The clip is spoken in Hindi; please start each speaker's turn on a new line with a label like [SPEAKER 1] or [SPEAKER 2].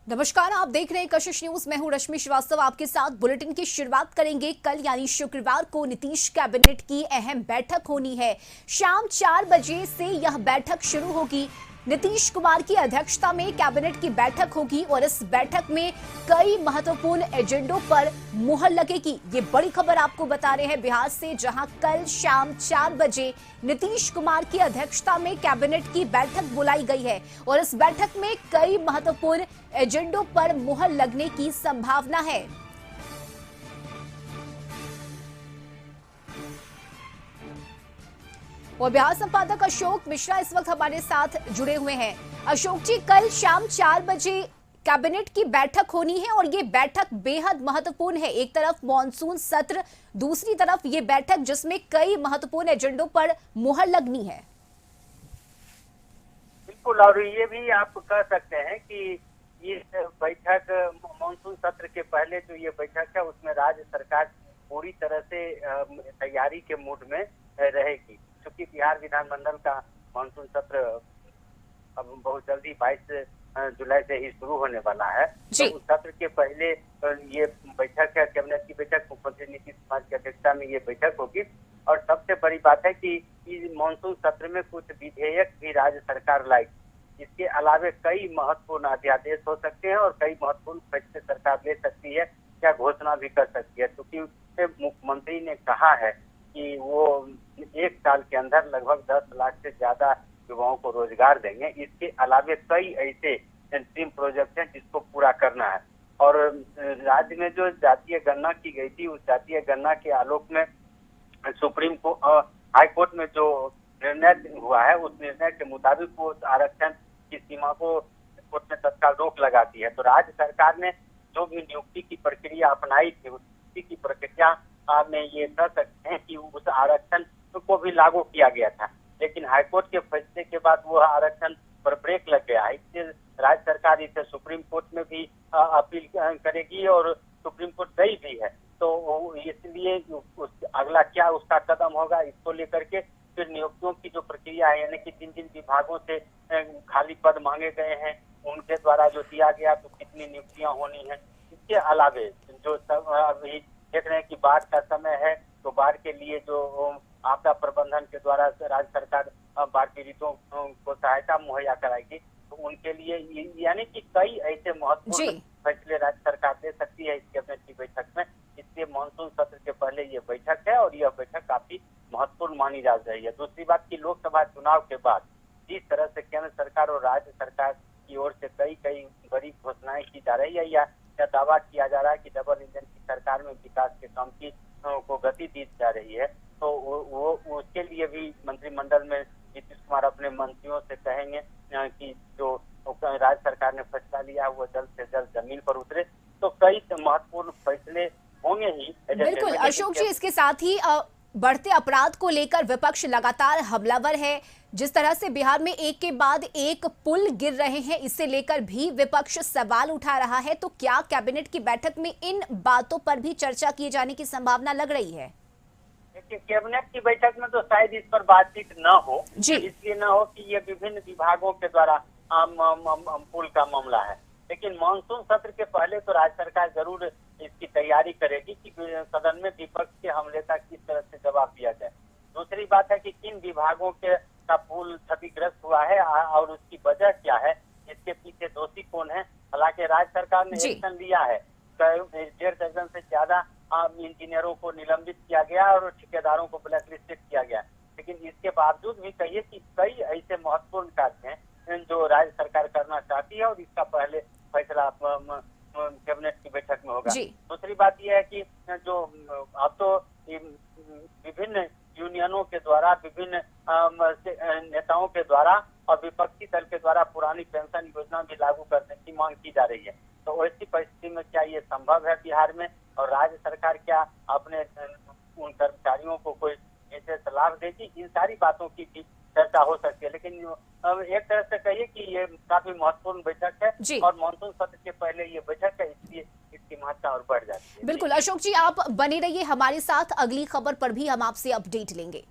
[SPEAKER 1] नमस्कार, आप देख रहे हैं कशिश न्यूज। मैं हूं रश्मि श्रीवास्तव। आपके साथ बुलेटिन की शुरुआत करेंगे। कल यानी शुक्रवार को नीतीश कैबिनेट की अहम बैठक होनी है। शाम 4 बजे से यह बैठक शुरू होगी। नीतीश कुमार की अध्यक्षता में कैबिनेट की बैठक होगी और इस बैठक में कई महत्वपूर्ण एजेंडों पर मुहर लगेगी। ये बड़ी खबर आपको बता रहे हैं बिहार से, जहां कल शाम 4 बजे नीतीश कुमार की अध्यक्षता में कैबिनेट की बैठक बुलाई गई है और इस बैठक में कई महत्वपूर्ण एजेंडों पर मुहर लगने की संभावना है। और बिहार संपादक अशोक मिश्रा इस वक्त हमारे साथ जुड़े हुए हैं। अशोक जी, कल शाम 4 बजे कैबिनेट की बैठक होनी है और ये बैठक बेहद महत्वपूर्ण है। एक तरफ मॉनसून सत्र, दूसरी तरफ ये बैठक जिसमें कई महत्वपूर्ण एजेंडों पर मुहर लगनी है।
[SPEAKER 2] बिल्कुल, और ये भी आप कह सकते हैं कि ये बैठक मॉनसून सत्र के पहले जो ये बैठक है उसमें राज्य सरकार पूरी तरह से तैयारी के मूड में रहेगी, क्योंकि बिहार विधानमंडल का मॉनसून सत्र अब बहुत जल्दी 22 जुलाई से ही शुरू होने वाला है। तो उस सत्र के पहले ये बैठक है, कैबिनेट की बैठक, मुख्यमंत्री नीतीश कुमार की अध्यक्षता में ये बैठक होगी। और सबसे बड़ी बात है कि इस मॉनसून सत्र में कुछ विधेयक भी राज्य सरकार लाएगी। इसके अलावे कई महत्वपूर्ण अध्यादेश हो सकते हैं और कई महत्वपूर्ण फैसले सरकार ले सकती है या घोषणा भी कर सकती है, क्योंकि मुख्यमंत्री ने कहा है कि वो 1 साल के अंदर लगभग 10 लाख से ज्यादा युवाओं को रोजगार देंगे। इसके अलावे कई ऐसे ड्रीम प्रोजेक्ट हैं जिसको पूरा करना है। और राज्य में जो जातीय गणना की गई थी, उस जातीय गणना के आलोक में सुप्रीम कोर्ट, हाई कोर्ट में जो निर्णय हुआ है, उस निर्णय के मुताबिक वो आरक्षण की सीमा को कोर्ट ने तत्काल रोक लगा दी है। तो राज्य सरकार ने जो भी नियुक्ति की प्रक्रिया अपनाई थी, उसी की प्रक्रिया में ये कह सकते हैं कि उस आरक्षण को भी लागू किया गया था, लेकिन हाईकोर्ट के फैसले के बाद वो आरक्षण पर ब्रेक लग गया है। इससे राज्य सरकार इसे सुप्रीम कोर्ट में भी अपील करेगी और सुप्रीम कोर्ट गई भी है। तो इसलिए अगला क्या उसका कदम होगा, इसको लेकर के फिर नियुक्तियों की जो प्रक्रिया है, यानी कि जिन जिन विभागों से खाली पद मांगे गए हैं उनके द्वारा जो दिया गया तो कितनी नियुक्तियां होनी है। इसके अलावे जो अभी देख रहे हैं कि बाढ़ का समय है, तो बाढ़ के लिए जो आपदा प्रबंधन के द्वारा राज्य सरकार बाढ़ पीड़ितों को सहायता मुहैया कराएगी, तो उनके लिए यानी कि कई ऐसे महत्वपूर्ण फैसले राज्य सरकार ले सकती है इस कैबिनेट की बैठक में। इसलिए मानसून सत्र के पहले ये बैठक है और यह बैठक काफी महत्वपूर्ण मानी जा रही है। दूसरी बात की लोकसभा चुनाव के बाद जिस तरह से केंद्र सरकार और राज्य सरकार की ओर से कई बड़ी घोषणाएं की जा रही है या दावा किया जा रहा है कि डबल इंजन की सरकार में विकास के काम की को गति दी जा रही है, तो वो उसके लिए भी मंत्रिमंडल में नीतीश कुमार अपने मंत्रियों से कहेंगे कि जो राज्य सरकार ने फैसला लिया है वो जल्द से जल्द जमीन पर उतरे। तो कई महत्वपूर्ण फैसले होंगे ही।
[SPEAKER 1] बिल्कुल अशोक जी, इसके साथ ही बढ़ते अपराध को लेकर विपक्ष लगातार हमलावर है। जिस तरह से बिहार में एक के बाद एक पुल गिर रहे हैं, इसे लेकर भी विपक्ष सवाल उठा रहा है। तो क्या कैबिनेट की बैठक में इन बातों पर भी चर्चा किए जाने की संभावना लग रही है?
[SPEAKER 2] देखिए, कैबिनेट की बैठक में तो शायद इस पर बातचीत न हो, इसलिए न हो कि ये विभिन्न विभागों के द्वारा पुल का मामला है। लेकिन मानसून सत्र के पहले तो राज्य सरकार जरूर इसकी तैयारी करेगी कि सदन में विपक्ष के हमले का किस तरह से जवाब दिया जाए। दूसरी बात है कि किन विभागों का पुल क्षतिग्रस्त हुआ है और उसकी वजह क्या है, इसके पीछे दोषी कौन है। हालांकि राज्य सरकार ने एक्शन लिया है, 1.5 दर्जन से ज्यादा इंजीनियरों को निलंबित किया गया और ठेकेदारों को ब्लैकलिस्टेड किया गया। लेकिन इसके बावजूद भी कहिए कि कई ऐसे महत्वपूर्ण कार्य हैं जो राज्य सरकार करना चाहती है और इसका पहले फैसला कैबिनेट की बैठक में होगा। दूसरी बात यह है कि जो अब तो विभिन्न यूनियनों के द्वारा, विभिन्न नेताओं के द्वारा और विपक्षी दल के द्वारा पुरानी पेंशन योजना भी लागू करने की मांग की जा रही है। तो ऐसी परिस्थिति में क्या ये संभव है बिहार में, और राज्य सरकार क्या अपने उन कर्मचारियों को कोई विशेष लाभ देगी? इन सारी बातों की भी चर्चा हो सकती है। लेकिन एक तरह से कहिए कि ये काफी महत्वपूर्ण बैठक है और मानसून सत्र के पहले ये बैठक है, इसलिए इसकी महत्ता और बढ़ जाती है।
[SPEAKER 1] बिल्कुल अशोक जी, आप बने रहिए हमारे साथ, अगली खबर पर भी हम आपसे अपडेट लेंगे।